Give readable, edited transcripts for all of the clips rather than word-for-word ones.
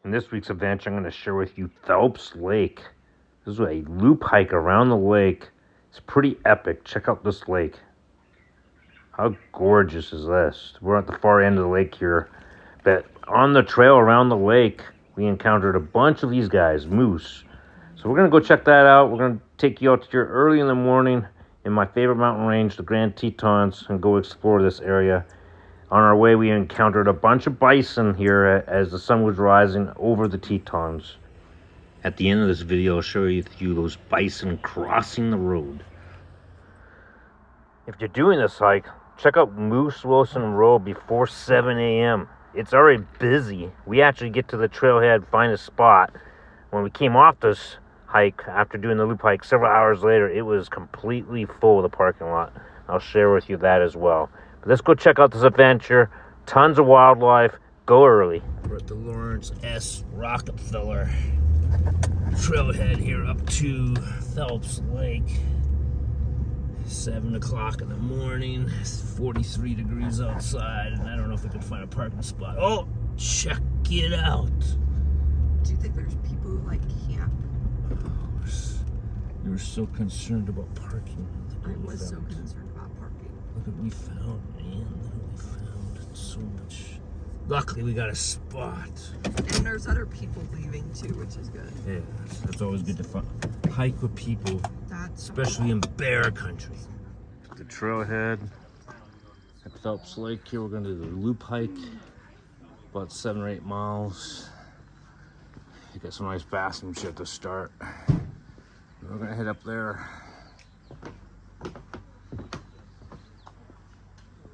In this week's adventure, I'm going to share with you Phelps Lake. This is a loop hike around the lake. It's pretty epic. Check out this lake. How gorgeous is this? We're at the far end of the lake here. But on the trail around the lake, we encountered a bunch of these guys, moose. So we're going to go check that out. We're going to take you out here early in the morning in my favorite mountain range, the Grand Tetons, and go explore this area. On our way, we encountered a bunch of bison here as the sun was rising over the Tetons. At the end of this video, I'll show you those bison crossing the road. If you're doing this hike, check out Moose Wilson Road before 7 a.m. It's already busy. We actually get to the trailhead, find a spot. When we came off this hike, after doing the loop hike several hours later, it was completely full, the parking lot. I'll share with you that as well. But let's go check out this adventure. Tons of wildlife. Go early. We're at the Lawrence S. Rockefeller trailhead here up to Phelps Lake. 7 o'clock in the morning. It's 43 degrees outside, and I don't know if we can find a parking spot. Oh, check it out. Do you think there's people who like camp? You were so concerned about parking. I was so concerned about parking. Look what we found, man. Look what we found. It's so much. Luckily, we got a spot. And there's other people leaving too, which is good. Yeah, that's always good to hike with people, especially in bear country. The trailhead at Phelps Lake here. We're going to do the loop hike, about 7 or 8 miles. You got some nice bathroom shit to start. We're going to head up there.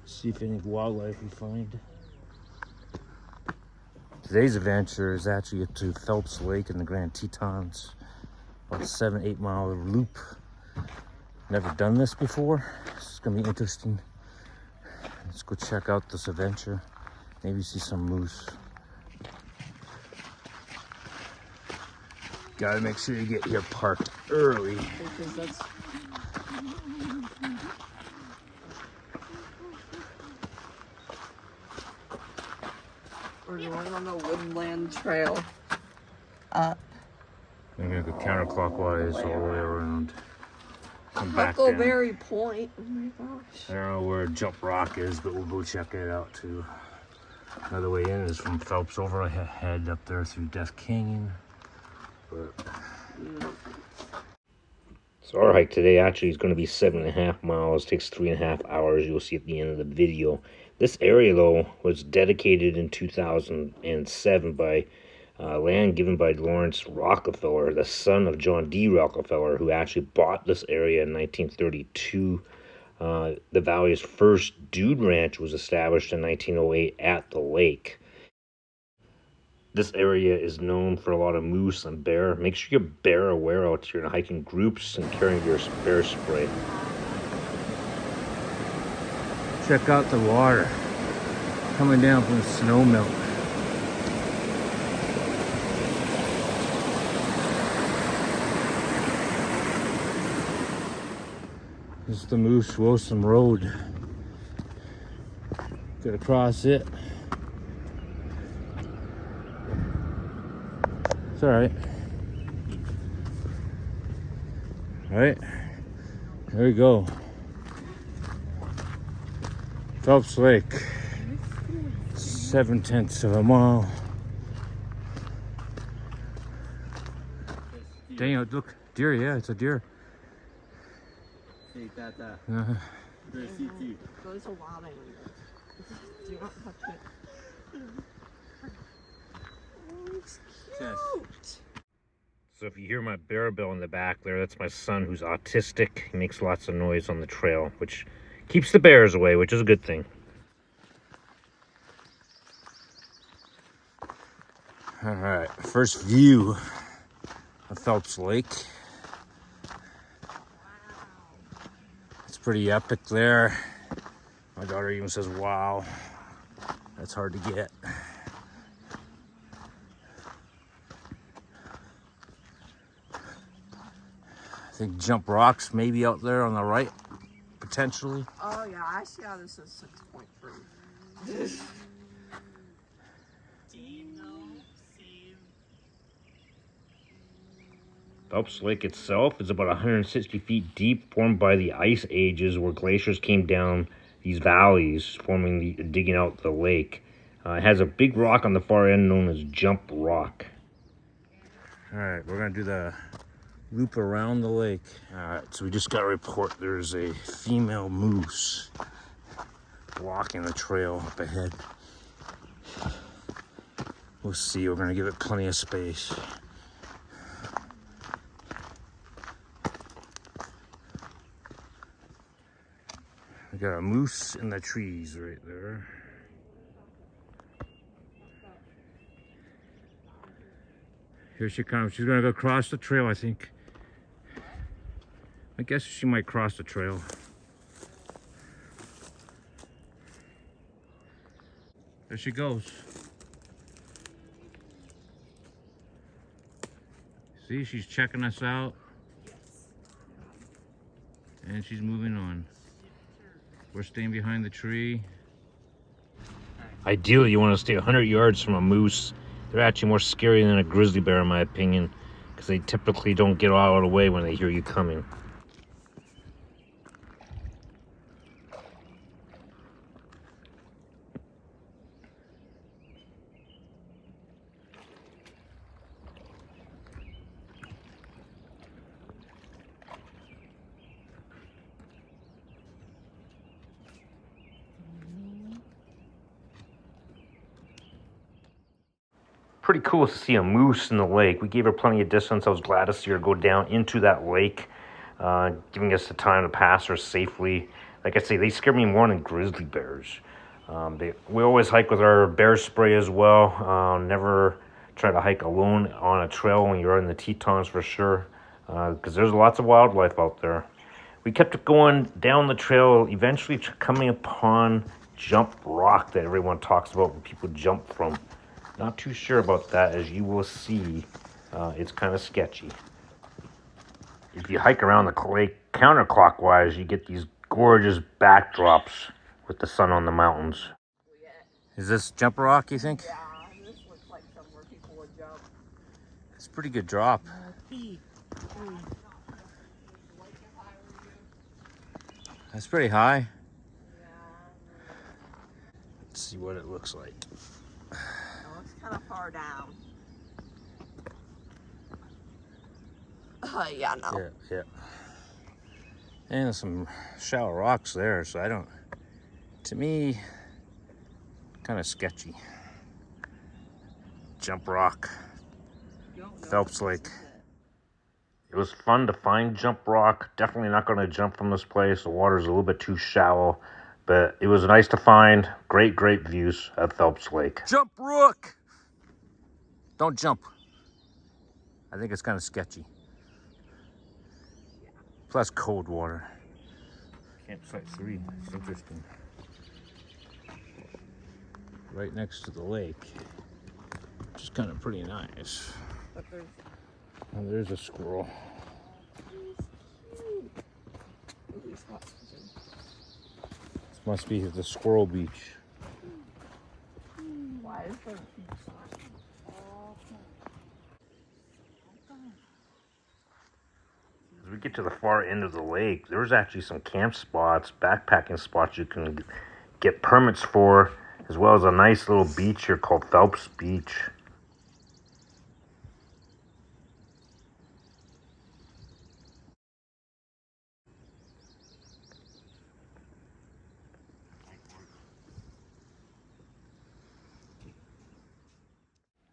See if any wildlife we find. Today's adventure is actually to Phelps Lake in the Grand Tetons. About a 7-8 mile loop. Never done this before. This is gonna be interesting. Let's go check out this adventure. Maybe see some moose. Gotta make sure you get here parked early. Because that's... We're going on the woodland trail up. I'm gonna go counterclockwise all the way around. Come back down. Huckleberry Point. Oh my gosh. I don't know where Jump Rock is, but we'll go check it out too. Another way in is from Phelps over ahead up there through Death Canyon. But... So our hike today actually is going to be 7.5 miles. It takes 3.5 hours. You'll see at the end of the video. This area, though, was dedicated in 2007 by land given by Lawrence Rockefeller, the son of John D. Rockefeller, who actually bought this area in 1932. The valley's first dude ranch was established in 1908 at the lake. This area is known for a lot of moose and bear. Make sure you're bear aware out here and hiking groups and carrying your bear spray. Check out the water coming down from the snow melt. This is the Moose Wilson Road. Gotta cross it. It's alright. Alright. There we go. Phelps Lake. 0.7 of a mile. Dang, look, deer, yeah, it's a deer. Those are wild animals. Do not touch it. Oh, it's cute. So if you hear my bear bell in the back there, that's my son who's autistic. He makes lots of noise on the trail, which keeps the bears away, which is a good thing. All right, first view of Phelps Lake. It's pretty epic there. My daughter even says, wow. That's hard to get. I think Jump Rock's maybe out there on the right, potentially. Oh yeah, I see how this is 6.3. Phelps Lake itself is about 160 feet deep, formed by the ice ages where glaciers came down these valleys, digging out the lake. It has a big rock on the far end known as Jump Rock. All right, we're gonna do the loop around the lake. All right, so we just got a report there's a female moose blocking the trail up ahead. We'll see, we're gonna give it plenty of space. We got a moose in the trees right there. Here she comes. She's gonna go cross the trail, I think. I guess she might cross the trail. There she goes. See, she's checking us out. And she's moving on. We're staying behind the tree. Ideally, you want to stay 100 yards from a moose. They're actually more scary than a grizzly bear, in my opinion, because they typically don't get out of the way when they hear you coming. Pretty cool to see a moose in the lake. We gave her plenty of distance. I was glad to see her go down into that lake, giving us the time to pass her safely. Like I say, they scare me more than grizzly bears. We always hike with our bear spray as well. Never try to hike alone on a trail when you're in the Tetons for sure, because there's lots of wildlife out there. We kept going down the trail, eventually coming upon Jump Rock that everyone talks about when people jump from. Not too sure about that, as you will see. It's kind of sketchy. If you hike around the lake counterclockwise, you get these gorgeous backdrops with the sun on the mountains. Is this Jump Rock, you think? Yeah, this looks like somewhere people would jump. It's a pretty good drop. That's pretty high. Let's see what it looks like. It's kind of far down. Yeah, no. Yeah. And there's some shallow rocks there, so to me, kind of sketchy. Jump Rock, Phelps Lake. It was fun to find Jump Rock. Definitely not going to jump from this place. The water's a little bit too shallow, but it was nice to find. Great views at Phelps Lake. Jump Rock! Don't jump. I think it's kind of sketchy. Plus cold water. Campsite 3. It's interesting. Right next to the lake, which is kind of pretty nice. But There's a squirrel. This must be the squirrel beach. why is there? As we get to the far end of the lake, there's actually some camp spots, backpacking spots you can get permits for, as well as a nice little beach here called Phelps Beach.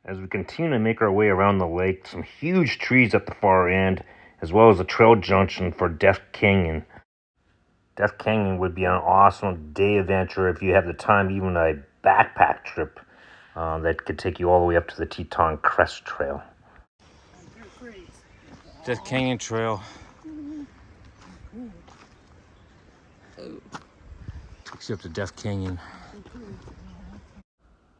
As we continue to make our way around the lake, some huge trees at the far end, as well as a trail junction for Death Canyon. Death Canyon would be an awesome day adventure if you have the time, even a backpack trip that could take you all the way up to the Teton Crest Trail. Death Canyon Trail. Takes you up to Death Canyon.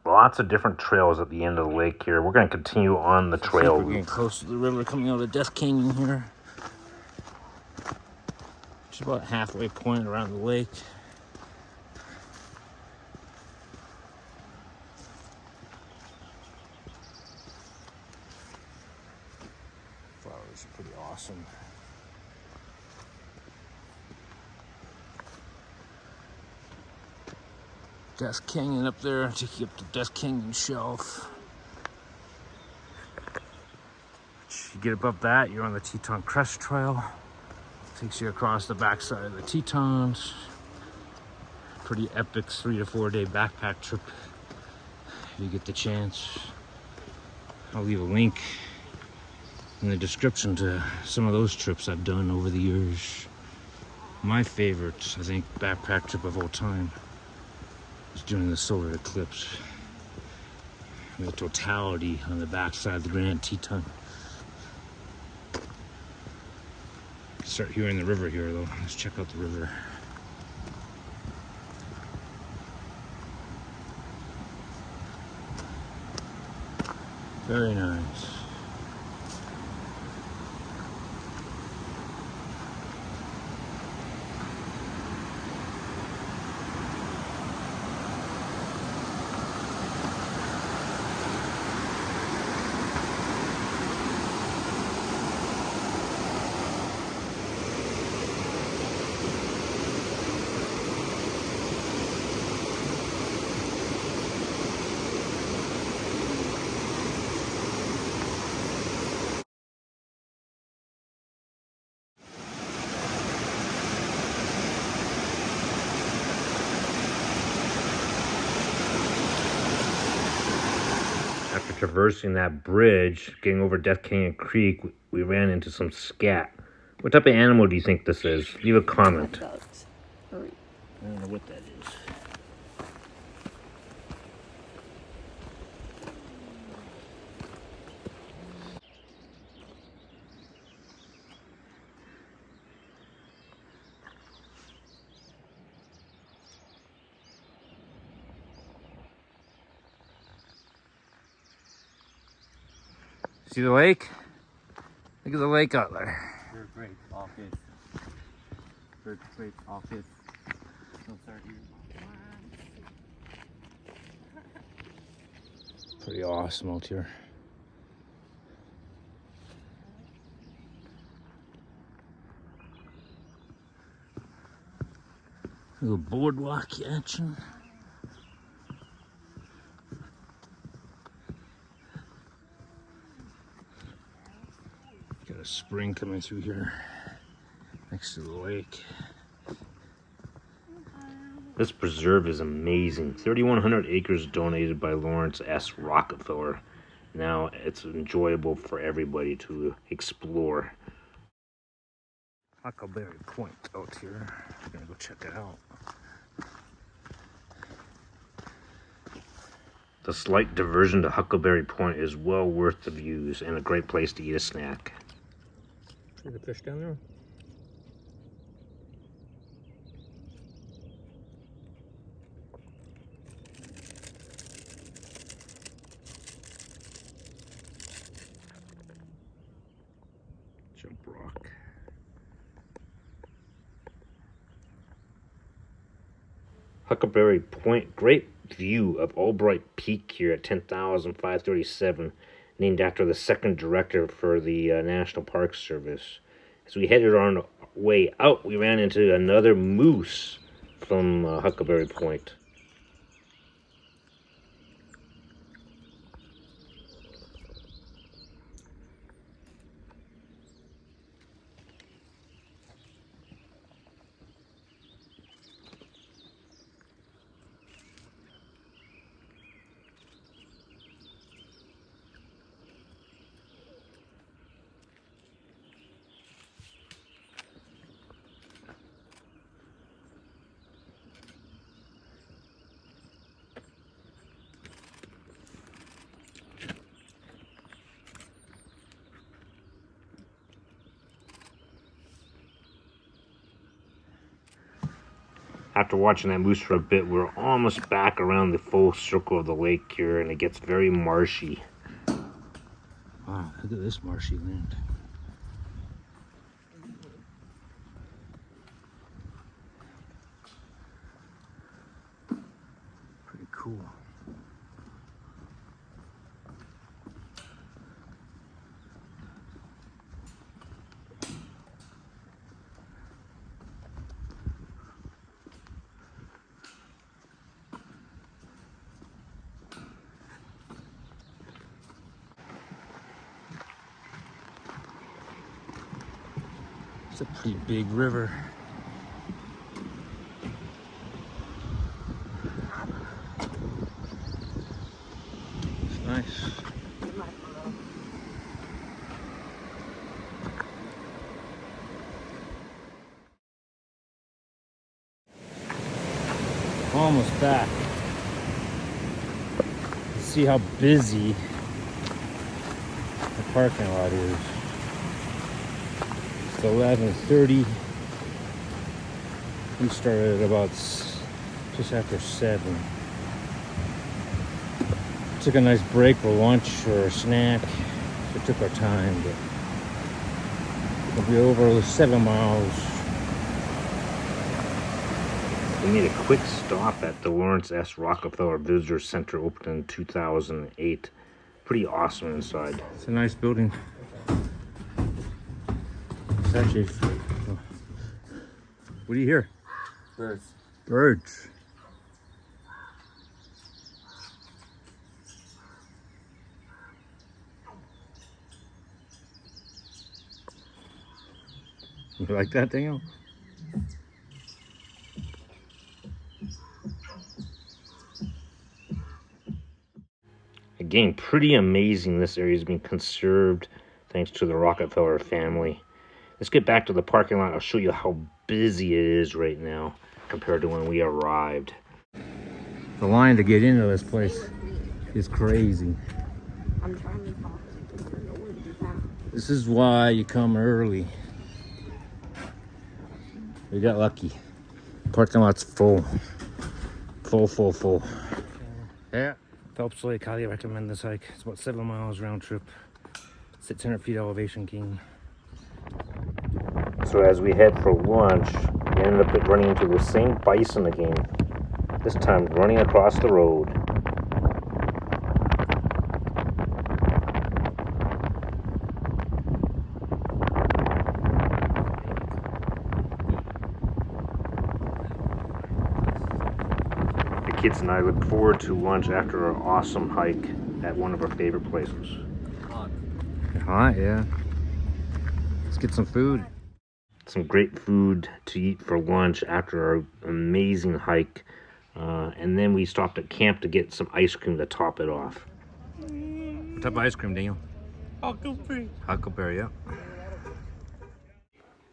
Lots of different trails at the end of the lake here. We're going to continue on the trail. We're getting close to the river coming out of Death Canyon here. Just about halfway point around the lake. Flowers. It's pretty awesome. Death Canyon up there, take you up the Death Canyon shelf. You get above that, you're on the Teton Crest Trail. Takes you across the backside of the Tetons. Pretty epic 3 to 4 day backpack trip if you get the chance. I'll leave a link in the description to some of those trips I've done over the years. My favorite, I think, backpack trip of all time was during the solar eclipse. The totality on the backside of the Grand Teton. Start hearing the river here though. Let's check out the river. Very nice. After traversing that bridge, getting over Death Canyon Creek, we ran into some scat. What type of animal do you think this is? Leave a comment. Ducks. I don't know what that is. See the lake? Look at the lake out there. They're great, all kids. They're great, all kids. Don't start here. Pretty awesome out here. Little boardwalk action. Got a spring coming through here next to the lake. This preserve is amazing. 3,100 acres donated by Lawrence S. Rockefeller. Now it's enjoyable for everybody to explore. Huckleberry Point out here. I'm gonna go check it out. The slight diversion to Huckleberry Point is well worth the views and a great place to eat a snack. See the fish down there? Jump rock. Huckleberry Point, great view of Albright Peak here at 10,537, named after the second director for the National Park Service. As we headed on our way out, we ran into another moose from Huckleberry Point. After watching that moose for a bit, we're almost back around the full circle of the lake here, and it gets very marshy. Wow, look at this marshy land. Pretty cool. It's a pretty big river. It's nice. Almost back. See how busy the parking lot is. It's 11:30. We started at about just after 7. Took a nice break for lunch or a snack. So it took our time, but we'll be over 7 miles. We made a quick stop at the Lawrence S. Rockefeller Visitor Center, opened in 2008. Pretty awesome inside. It's a nice building. It's actually... What do you hear? Birds. Birds. You like that, Daniel? Again, pretty amazing this area has been conserved thanks to the Rockefeller family. Let's get back to the parking lot. I'll show you how busy it is right now compared to when we arrived. The line to get into this place is crazy. I'm trying to talk to you. Nowhere to be found. This is why you come early. We got lucky. Parking lot's full. Full. Yeah. Phelps Lake, highly recommend this hike. It's about 7 miles round trip. 600 feet elevation gain. So as we head for lunch, we ended up running into the same bison again. This time running across the road. Kids and I look forward to lunch after our awesome hike at one of our favorite places. Hot, yeah. Let's get some food. Some great food to eat for lunch after our amazing hike. And then we stopped at camp to get some ice cream to top it off. What type of ice cream, Daniel? Huckleberry. Huckleberry, yeah.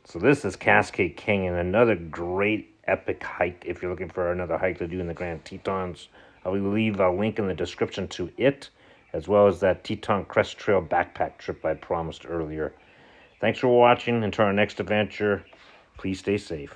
So this is Cascade Canyon, another great epic hike if you're looking for another hike to do in the Grand Tetons. I will leave a link in the description to it, as well as that Teton Crest Trail backpack trip I promised earlier. Thanks for watching. Until our next adventure, please stay safe.